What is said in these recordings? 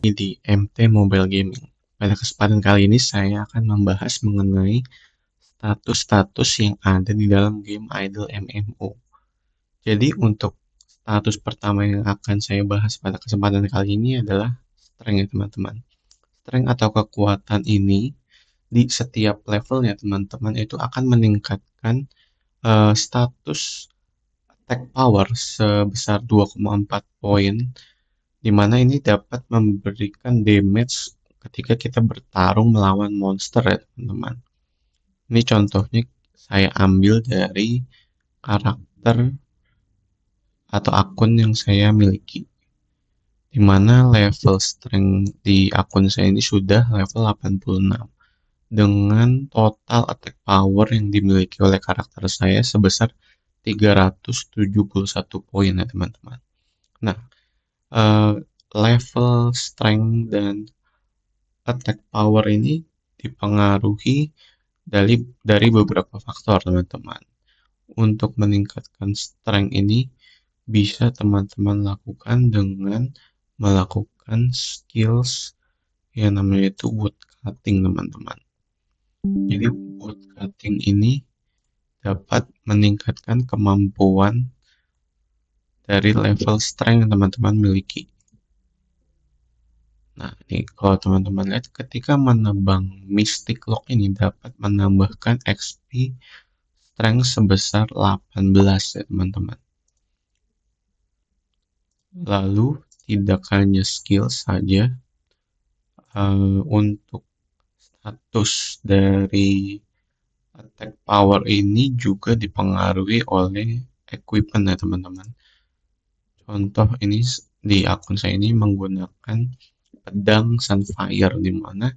lagi di MT Mobile Gaming. Pada kesempatan kali ini saya akan membahas mengenai status-status yang ada di dalam game Idle MMO. Jadi untuk status pertama yang akan saya bahas pada kesempatan kali ini adalah strength ya teman-teman. Strength atau kekuatan ini di setiap levelnya teman-teman itu akan meningkatkan status attack power sebesar 2,4 poin, di mana ini dapat memberikan damage ketika kita bertarung melawan monster ya teman-teman. Ini contohnya saya ambil dari karakter atau akun yang saya miliki, di mana level strength di akun saya ini sudah level 86 dengan total attack power yang dimiliki oleh karakter saya sebesar 371 poin ya teman-teman. Nah, eh, level strength dan attack power ini dipengaruhi dari beberapa faktor teman-teman. Untuk meningkatkan strength ini bisa teman-teman lakukan dengan melakukan skills yang namanya itu wood cutting teman-teman. Jadi wood cutting ini dapat meningkatkan kemampuan dari level strength yang teman-teman miliki. Nah, ini kalau teman-teman lihat ketika menebang Mystic Lock ini dapat menambahkan XP strength sebesar 18 ya teman-teman. Lalu tidak hanya skill saja, untuk status dari attack power ini juga dipengaruhi oleh equipment ya teman-teman. Contoh ini di akun saya ini menggunakan pedang Sunfire, di mana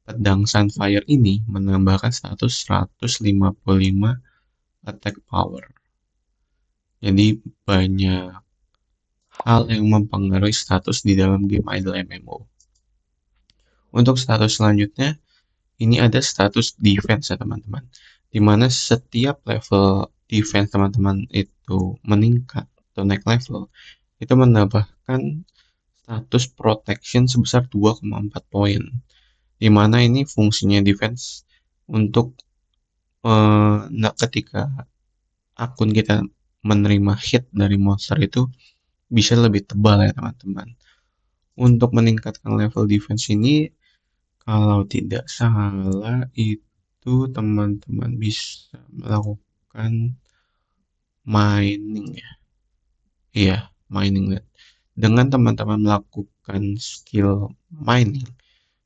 pedang Sunfire ini menambahkan status 155 attack power. Jadi banyak hal yang mempengaruhi status di dalam game Idle MMO. Untuk status selanjutnya, ini ada status defense ya teman-teman. Dimana setiap level defense teman-teman itu meningkat atau naik level, itu menambahkan status protection sebesar 2,4 poin. Dimana ini fungsinya defense untuk ketika akun kita menerima hit dari monster itu bisa lebih tebal ya teman-teman. Untuk meningkatkan level defense ini, kalau tidak salah itu teman-teman bisa melakukan mining ya. Iya, mining. Dengan teman-teman melakukan skill mining,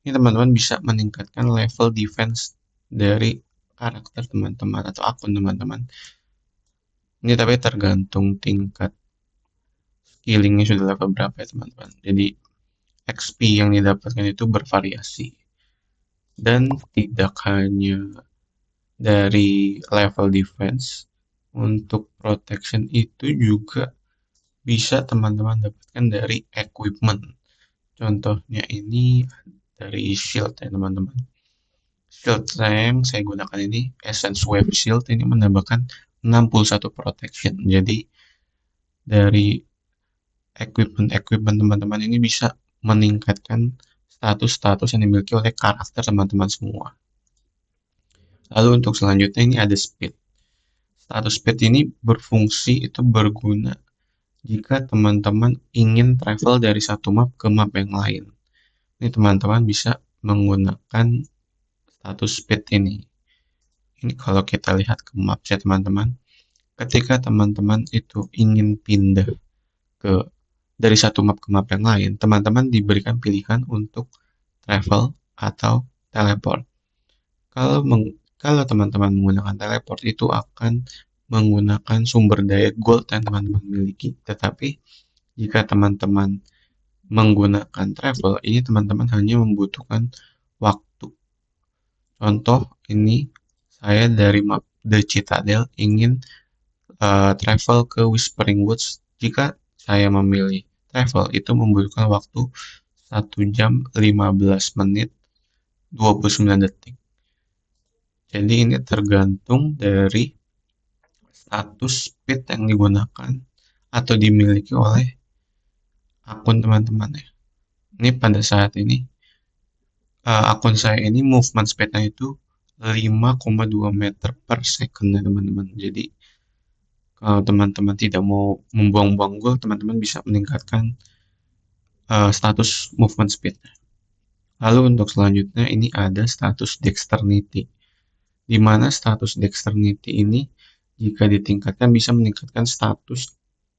ini teman-teman bisa meningkatkan level defense dari karakter teman-teman atau akun teman-teman. Ini tapi tergantung tingkat skillingnya sudah level berapa ya teman-teman. Jadi XP yang didapatkan itu bervariasi. Dan tidak hanya dari level defense, untuk protection itu juga bisa teman-teman dapatkan dari equipment. Contohnya ini dari shield ya teman-teman. Shield yang saya gunakan ini Essence Wave Shield ini menambahkan 61 protection. Jadi dari equipment teman-teman ini bisa meningkatkan status-status yang dimiliki oleh karakter teman-teman semua. Lalu untuk selanjutnya ini ada speed. Status speed ini berfungsi itu berguna jika teman-teman ingin travel dari satu map ke map yang lain. Ini teman-teman bisa menggunakan status speed ini. Ini kalau kita lihat ke map ya teman-teman. Ketika teman-teman itu ingin pindah ke dari satu map ke map yang lain, teman-teman diberikan pilihan untuk travel atau teleport. Kalau teman-teman menggunakan teleport itu akan menggunakan sumber daya gold yang teman-teman miliki. Tetapi jika teman-teman menggunakan travel, ini teman-teman hanya membutuhkan waktu. Contoh ini saya dari map The Citadel ingin travel ke Whispering Woods. Jika saya memilih travel, itu membutuhkan waktu 1 jam 15 menit 29 detik. Jadi ini tergantung dari status speed yang digunakan atau dimiliki oleh akun teman-teman ya. Ini pada saat ini akun saya ini movement speed-nya itu 5,2 meter per second ya teman-teman. Jadi kalau teman-teman tidak mau membuang-buang gol, teman-teman bisa meningkatkan status movement speed. Lalu untuk selanjutnya ini ada status dexterity, di mana status dexterity ini jika ditingkatkan bisa meningkatkan status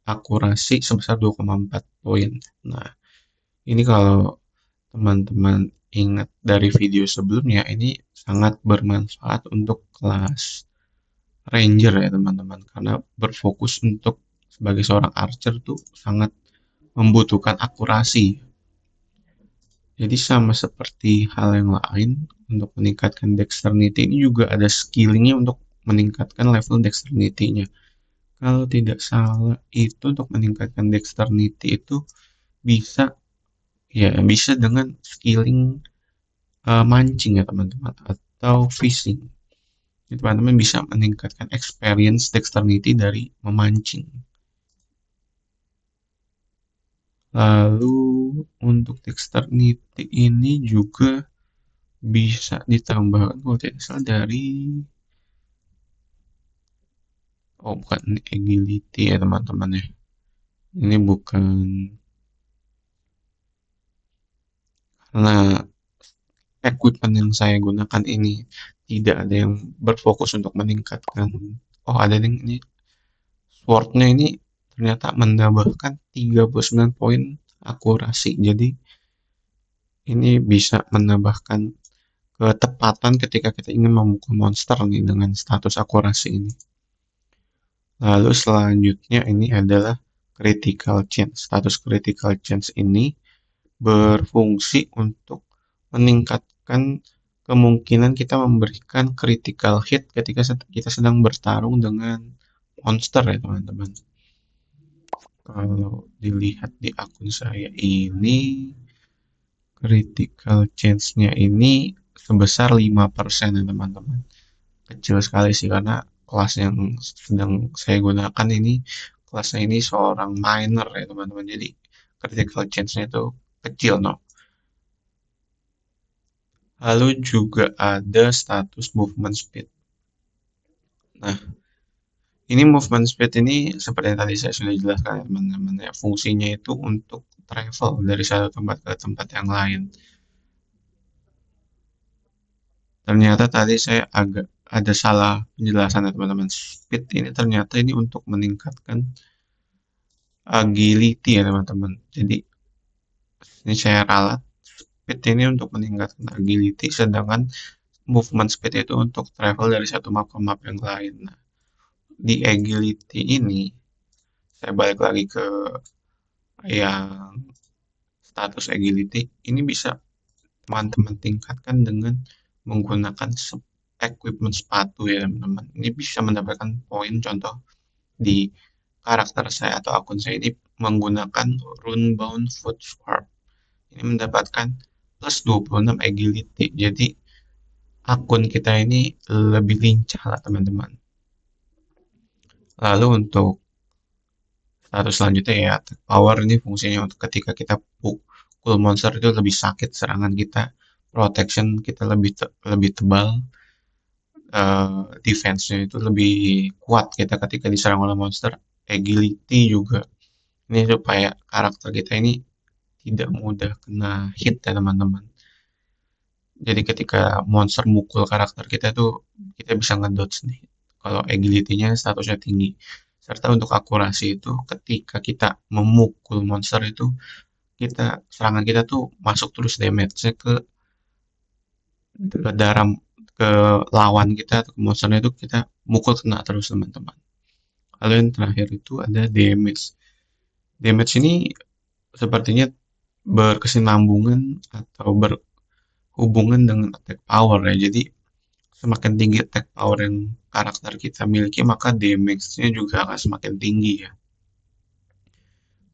akurasi sebesar 2,4 poin. Nah, ini kalau teman-teman ingat dari video sebelumnya, ini sangat bermanfaat untuk kelas ranger ya teman-teman, karena berfokus untuk sebagai seorang archer tuh sangat membutuhkan akurasi. Jadi sama seperti hal yang lain, untuk meningkatkan dexterity ini juga ada skillingnya untuk meningkatkan level dexterity-nya. Kalau tidak salah itu untuk meningkatkan dexterity itu bisa bisa dengan skilling mancing ya teman-teman, atau fishing. Jadi teman-teman bisa meningkatkan experience dexterity dari memancing. Lalu untuk dexterity ini juga bisa ditambahkan kalau tidak salah dari bukan ini agility ya teman-teman ya. Ini bukan, karena equipment yang saya gunakan ini tidak ada yang berfokus untuk meningkatkan. Ada yang ini swordnya ini ternyata menambahkan 39 poin akurasi. Jadi ini bisa menambahkan ketepatan ketika kita ingin memukul monster nih dengan status akurasi ini. Lalu selanjutnya ini adalah critical chance. Status critical chance ini berfungsi untuk meningkatkan kemungkinan kita memberikan critical hit ketika kita sedang bertarung dengan monster ya teman-teman. Kalau dilihat di akun saya ini, critical chance-nya ini sebesar 5% ya teman-teman. Kecil sekali sih, karena kelas yang sedang saya gunakan ini kelasnya ini seorang miner ya teman-teman. Jadi critical chance-nya itu kecil, no. Lalu juga ada status movement speed. Nah, ini movement speed ini seperti yang tadi saya sudah jelaskan ya teman-teman ya, fungsinya itu untuk travel dari satu tempat ke tempat yang lain. Ternyata tadi saya agak ada salah penjelasan ya teman-teman. Speed ini ternyata ini untuk meningkatkan agility ya teman-teman. Jadi ini saya ralat, speed ini untuk meningkatkan agility, sedangkan movement speed itu untuk travel dari satu map ke map yang lain. Nah, di agility ini saya balik lagi ke yang status agility ini bisa teman-teman tingkatkan dengan menggunakan equipment sepatu ya teman-teman. Ini bisa mendapatkan poin, contoh di karakter saya atau akun saya ini menggunakan runebound foot scarf. Ini mendapatkan plus 26 agility. Jadi akun kita ini lebih lincah lah teman-teman. Lalu untuk status selanjutnya ya, power ini fungsinya untuk ketika kita pukul monster itu lebih sakit serangan kita, protection kita lebih tebal, defense-nya itu lebih kuat kita ketika diserang oleh monster. Agility juga ini supaya karakter kita ini tidak mudah kena hit ya teman-teman. Jadi ketika monster mukul karakter kita tuh kita bisa ngedodge nih. Kalau agility-nya statusnya tinggi. Serta untuk akurasi itu ketika kita memukul monster itu serangan kita tuh masuk terus damage-nya ke dalam ke lawan kita atau ke monsternya itu kita mukul kena terus teman-teman. Lalu yang terakhir itu ada damage. Damage ini sepertinya berkesinambungan atau berhubungan dengan attack power ya. Jadi semakin tinggi attack power yang karakter kita miliki, maka damage-nya juga akan semakin tinggi ya.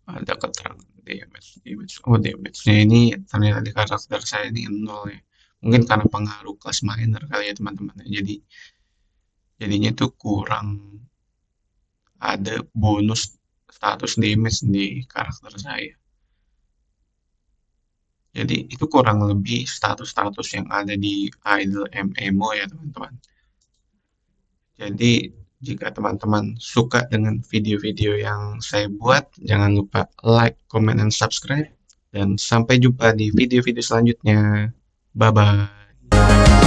Ada keterangan damage. Damage-nya ini ternyata di karakter saya ini 0 ya. Mungkin karena pengaruh kelas miner kali ya teman-teman. Jadinya itu kurang ada bonus status damage di karakter saya. Jadi itu kurang lebih status-status yang ada di Idle MMO ya teman-teman. Jadi jika teman-teman suka dengan video-video yang saya buat, jangan lupa like, comment, dan subscribe. Dan sampai jumpa di video-video selanjutnya. Bye-bye.